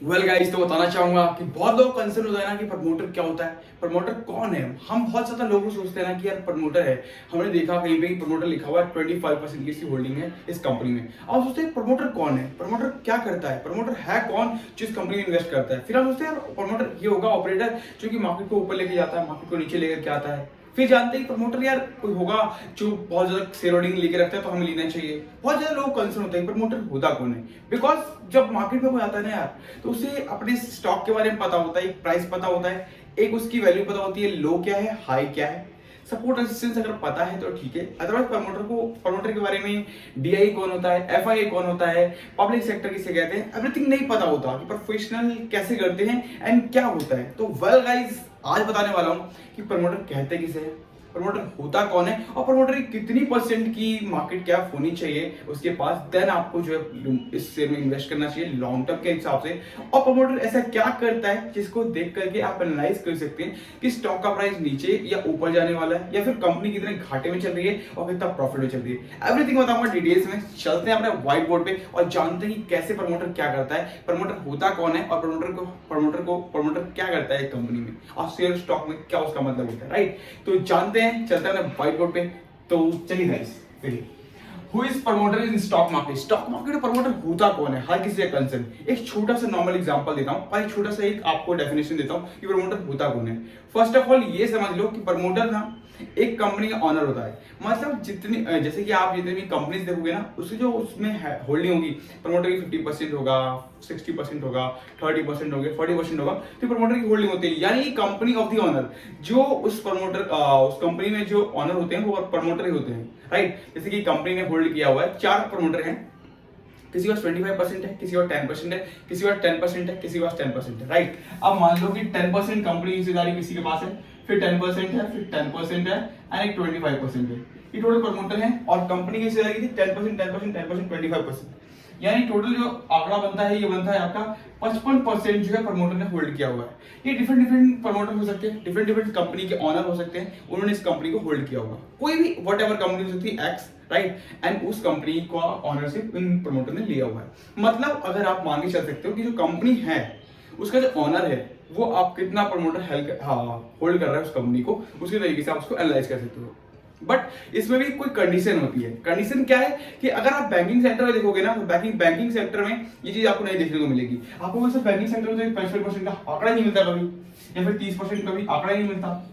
Well guys, तो बताना चाहूंगा कि बहुत लोग कंसर्न होता है ना कि प्रमोटर क्या होता है, प्रमोटर कौन है। हम बहुत ज्यादा लोगों को सोचते हैं ना कि यार प्रमोटर है। हमने देखा कहीं पे प्रमोटर लिखा हुआ है 25% की इसकी होल्डिंग है इस कंपनी में। अब सोचते हैं प्रमोटर कौन है, प्रमोटर क्या करता है, प्रमोटर है कौन जो इस कंपनी में इन्वेस्ट करता है। फिर हम सोचते हैं प्रमोटर ये होगा ऑपरेटर जो कि मार्केट को ऊपर लेके जाता है, मार्केट को नीचे लेकर के आता है। फिर जानते हैं प्रमोटर यार कोई होगा जो बहुत ज्यादा शेयर होल्डिंग लेके रखता है तो हमें लेना चाहिए। बहुत ज्यादा लोग कंसर्न होते हैं प्रमोटर होता कौन है। बिकॉज जब मार्केट में कोई आता है ना यार, तो उसे अपने स्टॉक के बारे में पता होता है, एक प्राइस पता होता है, एक उसकी वैल्यू पता होती है, लो क्या है, हाई क्या है, सपोर्ट रेजिस्टेंस अगर पता है तो ठीक है। अदरवाइज प्रमोटर के बारे में डीआई कौन होता है, एफआईआई कौन होता है, पब्लिक सेक्टर किसे कहते हैं, एवरीथिंग नहीं पता होता कि प्रोफेशनल कैसे करते हैं एंड क्या होता है। तो वेल गाइस, आज बताने वाला हूं कि प्रमोटर कहते किसे हैं, प्रमोटर होता कौन है और प्रमोटर की कितनी परसेंट की मार्केट कैप होनी चाहिए उसके पास, देन आपको जो है इस शेयर में इन्वेस्ट करना चाहिए लॉन्ग टर्म के हिसाब से। और प्रमोटर ऐसा क्या करता है जिसको देख करके आप एनालाइज कर सकते हैं कि स्टॉक का प्राइस नीचे या ऊपर जाने वाला है, या फिर कंपनी कितने घाटे में चल रही है और कितना प्रॉफिट में चल रही है। एवरीथिंग बताऊंगा डिटेल्स में। चलते हैं अपने व्हाइट बोर्ड पे और जानते हैं कि कैसे प्रमोटर क्या करता है, प्रमोटर होता कौन है और प्रमोटर क्या करता है कंपनी में और शेयर स्टॉक में क्या उसका मतलब होता है, राइट। तो जानते हैं, चलते हैं व्हाइट बोर्ड पे। तो चलिए गाइस, देखिए who is promoter in stock market. Stock market में प्रमोटर होता कौन है, हर किसी का कंसर्न। एक छोटा सा नॉर्मल एग्जांपल देता हूं और एक छोटा सा एक आपको डेफिनेशन देता हूं कि प्रमोटर होता कौन है। फर्स्ट ऑफ ऑल ये समझ लो कि प्रमोटर ना एक कंपनी का ऑनर होता है। मतलब जितनी जैसे कि आप जितनी भी कंपनीज देखोगे ना, उससे जो उसमें होल्डिंग होगी, प्रमोटर की 50% होगा, 60% होगा, 30% होगा, 40% होगा, तो प्रमोटर की होल्डिंग होती है। यानी कंपनी ऑफ द ऑनर, जो उस कंपनी में जो ऑनर होते हैं वो प्रमोटर ही होते हैं, राइट। जैसे कि कंपनी ने होल्ड किया हुआ है, 4 प्रमोटर हैं, किसी के पास 25% है, किसी के पास 10% है, किसी के पास 10% है, किसी के पास 10% है, राइट। अब मान लो कि 10% कंपनी की हिस्सेदारी किसी के पास है, फिर 10% है, फिर 10% है एंड एक 25% है। ये टोटल प्रमोटर है और कंपनी की हिस्सेदारी थी 10%, 10%, 10%, 25%। यानी टोटल जो आंकड़ा बनता है, ये बनता है आपका 55% जो है प्रमोटर ने होल्ड किया हुआ है। ये डिफरेंट डिफरेंट प्रमोटर हो सकते हैं, डिफरेंट डिफरेंट कंपनी के ऑनर हो सकते हैं, उन्होंने इस कंपनी को होल्ड किया होगा। कोई भी वट एवर कंपनी हो सकती है एक्स, राइट, एंड उस कंपनी का ऑनरशिप इन प्रमोटर ने लिया हुआ है। मतलब अगर आप मान के चल सकते हो कि जो कंपनी है उसका जो ऑनर है वो आप कितना प्रमोटर होल्ड कर रहा है उस कंपनी को, उसी तरीके से आप उसको एनालाइज कर सकते हो। बट इसमें भी कोई कंडीशन होती है। कंडीशन क्या है कि अगर आप बैंकिंग सेक्टर में देखोगे ना, तो बैंकिंग सेक्टर में ये चीज आपको नहीं देखने को मिलेगी। आपको वैसे बैंकिंग सेक्टर में 55% का आंकड़ा नहीं मिलता कभी, या फिर 30% का भी आंकड़ा नहीं मिलता।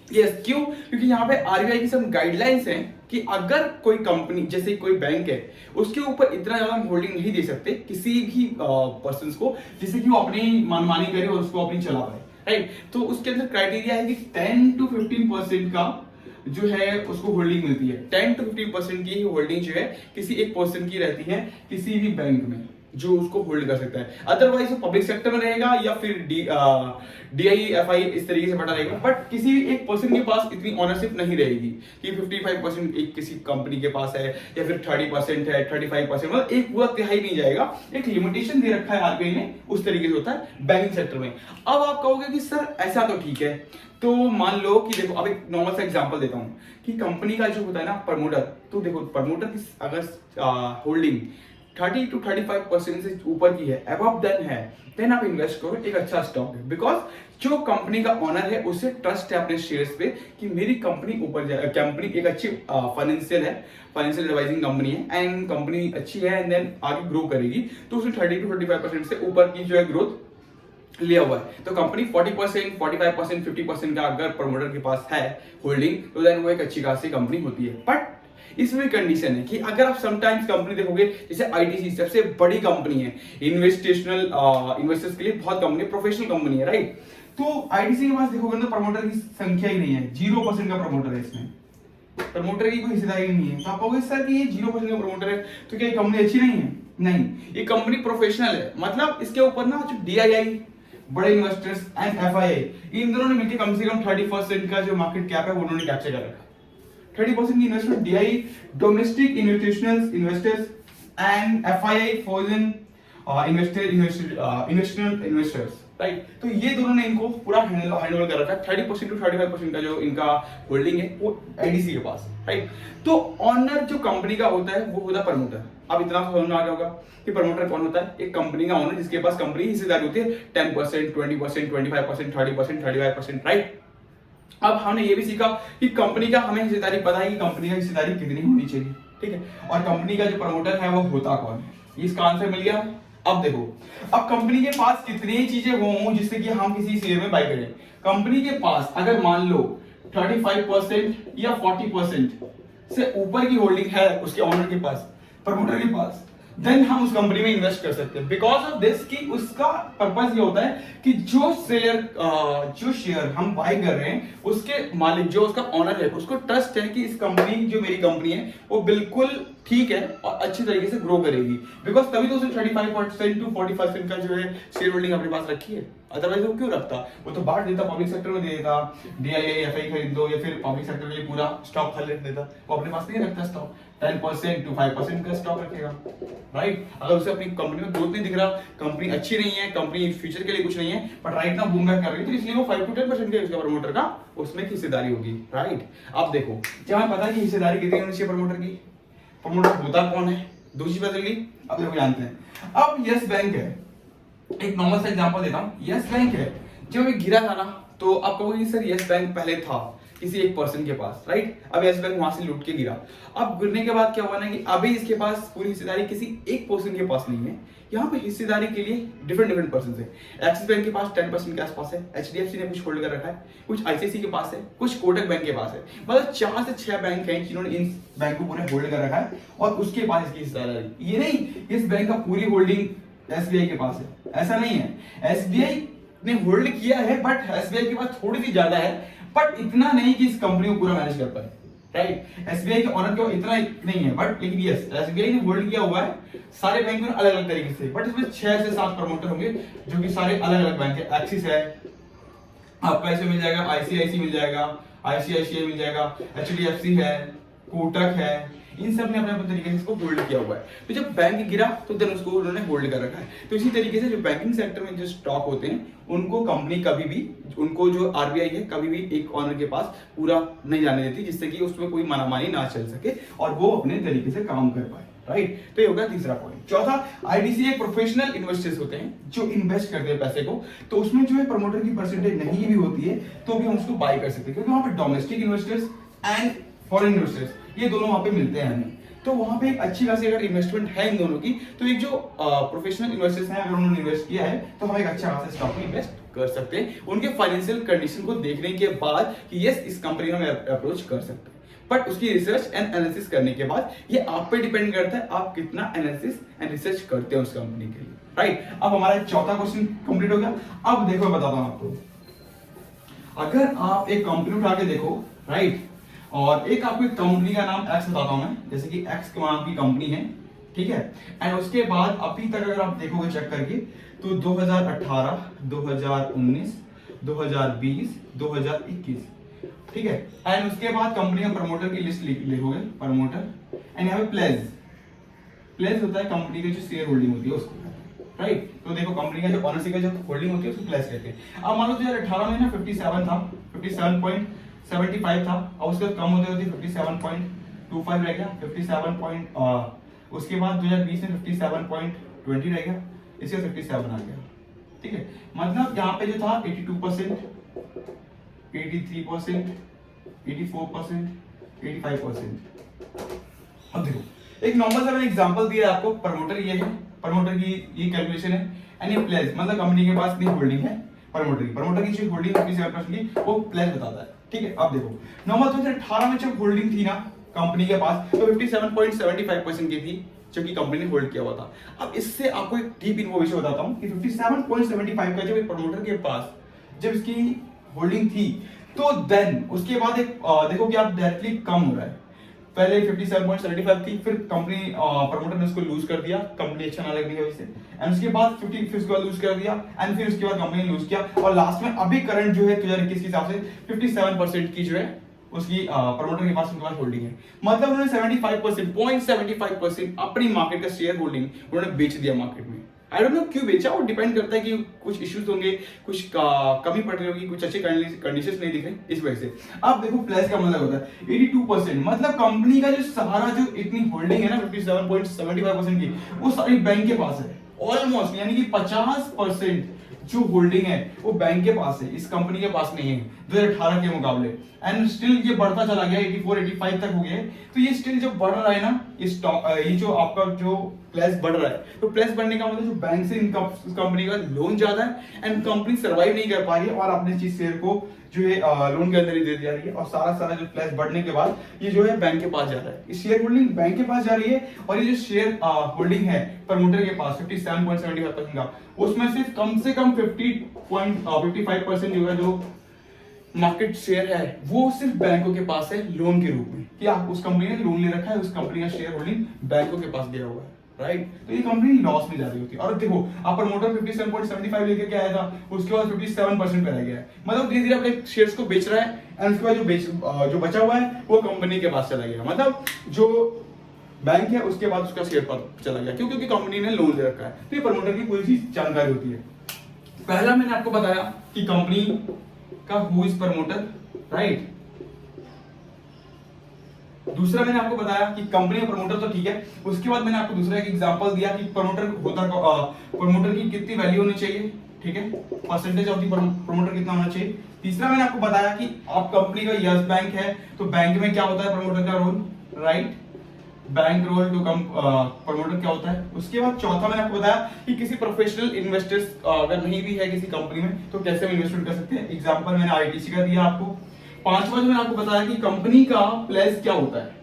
यस, क्यों? क्योंकि यहाँ पे आरबीआई की सब गाइडलाइंस हैं कि अगर कोई कंपनी जैसे कोई बैंक है, उसके ऊपर इतना ज्यादा होल्डिंग नहीं दे सकते किसी भी पर्सन को, जिससे कि वो अपनी मनमानी करे और उसको अपनी चला पाए, राइट। तो उसके अंदर क्राइटेरिया है कि 10 to 15% का जो है उसको होल्डिंग मिलती है। 10 to 15% की होल्डिंग जो है किसी एक पर्सन की रहती है किसी भी बैंक में, जो उसको होल्ड कर सकता है। अदरवाइज वो पब्लिक सेक्टर में रहेगा या फिर डीआई एफआई इस तरीके से बटा रहेगा। बट किसी एक पर्सन के पास इतनी ऑनरशिप नहीं रहेगी कि 55% एक किसी कंपनी के पास है या फिर 30% है, 35%, मतलब एक पूरा तिहाई नहीं जाएगा। एक लिमिटेशन दे रखा है आरबीआई ने, उस तरीके से होता है बैंकिंग सेक्टर में। अब आप कहोगे कि सर ऐसा तो ठीक है, तो मान लो कि देखो अब एक नॉर्मल सा एग्जांपल देता हूं कि कंपनी का जो होता है ना प्रमोटर, तो देखो प्रमोटर की अगर होल्डिंग 30 to 35% से ऊपर की है, अबव देन है, देन आप इन्वेस्ट करो, एक अच्छा स्टॉक है। बिकॉज जो कंपनी का ऑनर है उसे ट्रस्ट है अपने शेयर्स पे कि मेरी कंपनी ऊपर जाए, कंपनी एक अच्छी फाइनेंशियल एडवाइजिंग कंपनी है एंड कंपनी अच्छी है एंड देन आगे ग्रो करेगी, तो उसे 30 to 35% से ऊपर की जो है ग्रोथ लिया हुआ है। तो कंपनी 40%, 45%, 50% का अगर प्रमोटर के पास है होल्डिंग, तो देन वो एक अच्छी खासी कंपनी होती है। बट इसमें कंडीशन है कि अगर आप समटाइम्स कंपनी देखोगे, जैसे आईटीसी सबसे बड़ी कंपनी है, इन्वेस्टर्स के लिए बहुत कंपनी, प्रोफेशनल कंपनी है, राइट। तो आईटीसी के पास देखोगे तो प्रमोटर की संख्या ही नहीं है, 0% का प्रमोटर है इसमें, प्रमोटर की कोई हिस्सेदारी नहीं है। तो आप कहोगे सर कि ये 0% का प्रमोटर है तो क्या ये कंपनी अच्छी नहीं है? नहीं, ये कंपनी प्रोफेशनल है। मतलब इसके ऊपर ना जो डीआईआई, बड़े इन्वेस्टर्स एंड एफआईआई, इन दोनों ने मिलकर कम से कम 30% का जो मार्केट कैप है वो उन्होंने कैप्चर कर रखा। 30% की investment DI, domestic institutional investors, and FII, foreign investors, right. तो ये दोनों ने इनको पूरा हैंडओवर कर रखा है। 30% to 35% का जो इनका होल्डिंग है वो एडीसी के पास, राइट। तो ऑनर जो कंपनी का होता है वो होता है प्रमोटर। अब इतना समझ में आ गया होगा कि प्रमोटर कौन होता है? एक कंपनी का ओनर जिसके पास कंपनी की हिस्सेदारी होती है 10%, 20%, 25%, 30%, 35%, राइट। अब हमने ये भी सीखा कि कंपनी का हमें हिस्सेदारी पता है कि कंपनी का हिस्सेदारी कितनी होनी चाहिए, ठीक है, और कंपनी का जो प्रमोटर है वो होता कौन है। इसका आंसर मिल गया। अब देखो, अब कंपनी के पास कितनी चीजें हों जिससे कि हम किसी शेयर में बाय करें। कंपनी के पास अगर मान लो 35% या 40% से ऊपर की होल्डिंग है उसके ओनर के पास, प्रमोटर के पास, देन हम उस कंपनी में इन्वेस्ट कर सकते हैं। बिकॉज ऑफ दिस कि उसका पर्पस ये होता है कि जो शेयर हम बाय कर रहे हैं उसके मालिक जो उसका ओनर है उसको ट्रस्ट है कि इस कंपनी जो मेरी कंपनी है वो बिल्कुल ठीक है और अच्छी तरीके से ग्रो करेगी। बिकॉज तभी तो उसने 35% to 40% का जो है शेयर होल्डिंग अपने पास रखी है। अदरवाइज वो क्यों रखता? वो तो बांट देता, पब्लिक सेक्टर में दे देता, डीआईए एफआई खरीद दो या फिर पब्लिक सेक्टर में पूरा स्टॉक खरीद देता। वो अपने पास नहीं रखता स्टॉक, 10% to 5% का स्टॉक रखेगा, राइट। अगर उसे अपनी कंपनी में ग्रोथ नहीं दिख रहा, कंपनी अच्छी नहीं है, कंपनी फ्यूचर के लिए कुछ नहीं है, but right now boom back कर रही है, तो इसलिए वो 5 to 10% के उसका प्रमोटर का उसमें हिस्सेदारी होगी, राइट। अब देखो, जब हमें पता है कि हिस्सेदारी कितनी होनी चाहिए प्रमोटर की, प्रमोटर होता कौन है, दूसरी बात चल गई। अब देखो जानते हैं। अब यस बैंक है, एक नॉर्मल सा एग्जांपल देता हूं। यस बैंक है, जब ये गिरा था ना तो आप कहोगे सर यस बैंक पहले था किसी एक पर्सन के पास, राइट। अब यस बैंक वहां से लूट के गिरा। अब गिरने के बाद क्या हुआ ना कि अभी इसके पास पूरी हिस्सेदारी किसी एक पर्सन के पास नहीं है। यहाँ पे हिस्सेदारी के लिए डिफरेंट पर्सन है। एक्सिस बैंक के पास 10% के आसपास है, एचडीएफसी ने कुछ होल्ड कर रखा है, कुछ आईसीआईसी के पास है, कुछ कोटक बैंक के पास है। मतलब 4 से 6 बैंक हैं जिन्होंने इन बैंक को पूरे होल्ड कर रखा है और उसके पास इसकी हिस्सेदारी। ये नहीं इस बैंक का पूरी होल्डिंग एसबीआई के पास है, ऐसा नहीं है। एसबीआई ने होल्ड किया है बट एसबीआई के पास थोड़ी सी ज्यादा है, बट इतना नहीं कि इस कंपनी को पूरा मैनेज कर पाए, राइट। एसबीआई के ऑनर को इतना नहीं है, बट लेकिन यस एसबीआई ने होल्ड किया हुआ है सारे बैंक में अलग अलग तरीके से, बट इसमें 6 से 7 प्रमोटर होंगे जो कि सारे अलग अलग बैंक है। एक्सिस है आपका, इसमें मिल जाएगा, आईसीआईसी मिल जाएगा, आईसीआईसीआई मिल जाएगा, एचडीएफसी है, कोटक है, इन सब ने अपने अपने तरीके से इसको होल्ड किया हुआ है। तो जब बैंक गिरा तो देन उसको उन्होंने होल्ड कर रखा है। तो इसी तरीके से जो बैंकिंग सेक्टर में जो स्टॉक होते हैं उनको कंपनी कभी भी, उनको जो आरबीआई है कभी भी एक ऑनर के पास पूरा नहीं जाने देती, जिससे कि उसमें कोई मनमानी ना चल सके और वो अपने तरीके से काम कर पाए, राइट। तो ये होगा तीसरा पॉइंट। चौथा, आईडीसी एक प्रोफेशनल इन्वेस्टर्स होते हैं जो इन्वेस्ट करते हैं पैसे को, तो उसमें जो है प्रमोटर की परसेंटेज नहीं भी होती है तो भी हम उसको बाय कर सकते हैं, क्योंकि वहां पे domestic investors and foreign investors ये दोनों वहां पे मिलते हैं हमें। तो वहां पे एक अच्छी खासी अगर इन्वेस्टमेंट है इन दोनों की, तो एक जो प्रोफेशनल इन्वेस्टर्स हैं अगर उन्होंने इन्वेस्ट किया है तो हम एक अच्छा खासा स्टॉक में इन्वेस्ट कर सकते हैं उनके फाइनेंशियल कंडीशन को देखने के बाद कि यस इस कंपनी में हम अप्रोच कर सकते हैं। बट उसकी रिसर्च एंड एनालिसिस करने के बाद ये आप पे डिपेंड करता है आप कितना एनालिसिस एंड रिसर्च करते हैं उस कंपनी के लिए, राइट। अब हमारा चौथा क्वेश्चन कंप्लीट हो गया। अब देखो मैं बताता हूं आपको, अगर आप एक कंपनी उठा के देखो, राइट, और एक आपको एक कंपनी का नाम एक्स बताता हूं मैं, जैसे कि एक्स के नाम की कंपनी है, ठीक है, एंड उसके बाद अभी तक अगर आप देखोगे चेक करके तो 2018, 2019, 2020, 2021, ठीक है, एंड उसके बाद कंपनी का प्रमोटर की लिस्ट लिखोगे, प्रमोटर, एंड यहाँ पे प्लेज होता है कंपनी की जो शेयर होल्डिंग होती है उसको, राइट। तो देखो कंपनी का जो ओनरशिप का जो होल्डिंग होती है उसको प्लेस कहते हैं। अब मान लो 2018 में ना 57 था, 57.75 था, और उसके बाद कम होते होते 57.25 रह गया, 57 उसके बाद 2020 में 57.20 रह गया, इससे 57 आ गया, ठीक है। मतलब यहाँ पे जो था 82%, 83%, 84%, 85%। अब देखो एक नॉर्मल सा मैंने एग्जांपल दिया आपको, प्रमोटर ये है, प्रमोटर की ये कैलकुलेशन है, एंड ये प्लेस मतलब कंपनी के पास कितनी होल्डिंग है प्रमोटर की जो होल्डिंग 57% की वो प्लेस बताता है, ठीक है। अब देखो नॉर्मल 2018 में जब होल्डिंग थी ना कंपनी के पास तो 57.75% की थी जो कि कंपनी ने होल्ड किया हुआ था। अब इससे आपको एक डीप इन्फॉर्मेशन बताता हूं कि 57.75 का जब एक प्रमोटर के पास जब इसकी होल्डिंग थी तो देन उसके बाद एक देखो कि आप डायरेक्टली कम हो रहा है। पहले 57.75 थी, फिर कंपनी प्रमोटर ने उसको लूज कर दिया, कंपनी अच्छा ना लगने की वजह से, एंड उसके बाद 50 फिर उसके बाद लूज कर दिया, एंड फिर उसके बाद कंपनी ने लूज किया, और लास्ट में अभी करंट जो है 2021 के हिसाब से 57% की जो है उसकी प्रमोटर के पास उनके पास होल्डिंग है। मतलब उन्होंने 75% 0.75% अपनी मार्केट का शेयर होल्डिंग उन्होंने बेच दिया मार्केट में, आई डोंट नो क्यों बेचा, और डिपेंड करता है कि कुछ इश्यूज होंगे, कुछ कमी पड़ रही होगी, कुछ अच्छे कंडीशन नहीं दिख रहे, इस वजह से। अब देखो प्लस का मतलब होता है 82%, मतलब कंपनी का जो सहारा जो इतनी होल्डिंग है ना 57.75% की, वो सारी बैंक के पास है ऑलमोस्ट, यानी कि 50% जो होल्डिंग है वो बैंक के पास है, इस कंपनी के पास नहीं है 2018 के मुकाबले। एंड स्टिल ये बढ़ता चला गया, 84 85 तक हो गया है। तो ये स्टिल जो बढ़ रहा है ना, ये स्टॉक, ये जो आपका जो प्लस बढ़ रहा है, तो प्लस बढ़ने का मतलब जो बैंक से इनकम कंपनी का लोन ज्यादा है एंड कंपनी सर्वाइव नहीं कर पा रही है, और अपने चीज शेयर को जो है लोन के अंदर ही दे दिया रही है, और सारा जो प्लस बढ़ने के बाद ये जो है बैंक के पास जा रहा है, ये शेयर होल्डिंग बैंक के पास जा रही है, और ये जो शेयर होल्डिंग है प्रमोटर के पास 57.75% का, उसमें से कम 50.55% जो है जो मार्केट शेयर है वो सिर्फ बैंकों के पास है लोन के रूप में, कि आप उस कंपनी ने लोन ले रखा है, उस कंपनी का शेयर होल्डिंग बैंकों के पास गया हुआ है, राइट। तो ये कंपनी लॉस में जा रही होती है, और देखो आप प्रमोटर 57.75 लेके के आया था, उसके बाद 57% पे रह गया है, मतलब धीरे धीरे अपने शेयर्स को बेच रहा है, एंड उसके बाद जो बचा हुआ है वो कंपनी के पास चला गया, मतलब जो बैंक है उसके बाद उसका शेयर पर चला गया, क्योंकि कंपनी ने लोन ले रखा है। तो ये प्रमोटर की पूरी चीज जानकारी होती है। पहला मैंने आपको बताया कि कंपनी का हु इज प्रमोटर, राइट। दूसरा मैंने आपको बताया कि कंपनी का प्रमोटर तो ठीक है, उसके बाद मैंने आपको दूसरा एक एग्जांपल दिया कि प्रमोटर होता प्रमोटर की कितनी वैल्यू होनी चाहिए, ठीक है, परसेंटेज ऑफ द प्रमोटर कितना होना चाहिए। तीसरा मैंने आपको बताया कि आप कंपनी का यस बैंक है तो बैंक में क्या होता है प्रमोटर का role, right, bank role to come promoter क्या होता है। उसके बाद चौथा मैंने आपको बताया कि किसी प्रोफेशनल इन्वेस्टर्स अगर नहीं भी है किसी कंपनी में तो कैसे हम इन्वेस्टमेंट कर सकते हैं, एग्जांपल मैंने आईटीसी का दिया आपको। पांचवा जो मैंने आपको बताया कि कंपनी का प्लेस क्या होता है,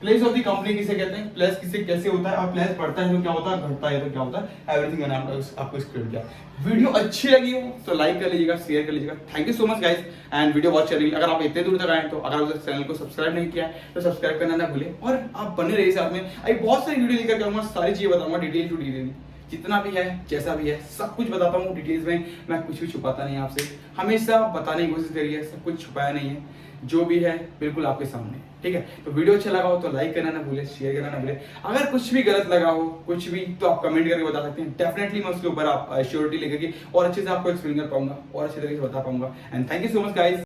प्लेस ऑफ द कंपनी किसे कहते हैं, प्लेस किसे कैसे होता है, और प्लेस बढ़ता है तो क्या होता है, घटता है तो क्या होता है, एवरीथिंग मैंने आपको एक्सप्लेन किया। वीडियो अच्छी लगी हो तो लाइक कर लीजिएगा, शेयर कर लीजिएगा। Thank you so much guys, and video watch करिए। अगर आप इतने दूर तक आए तो अगर उस चैनल को सब्सक्राइब नहीं किया तो सब्सक्राइब करना ना भूलें, और आप बने रहिए साथ में। अभी बहुत सारी वीडियो लेकर आऊंगा, सारी चीजें बताऊंगा डिटेल टू डिटेल, जितना भी है जैसा भी है सब कुछ बताता हूँ डिटेल्स में, मैं कुछ भी छुपाता नहीं आपसे, हमेशा बताने की कोशिश करिए, सब कुछ छुपाया नहीं है, जो भी है बिल्कुल आपके सामने, ठीक है। तो वीडियो अच्छा लगा हो तो लाइक करना ना भूले, शेयर करना ना भूले। अगर कुछ भी गलत लगा हो कुछ भी तो आप कमेंट करके बता सकते हैं, डेफिनेटली मैं उसके ऊपर आप श्योरिटी लेकर के और अच्छे से आपको एक्सप्लेन कर पाऊंगा और अच्छे तरीके से बता पाऊंगा। And thank you so much guys.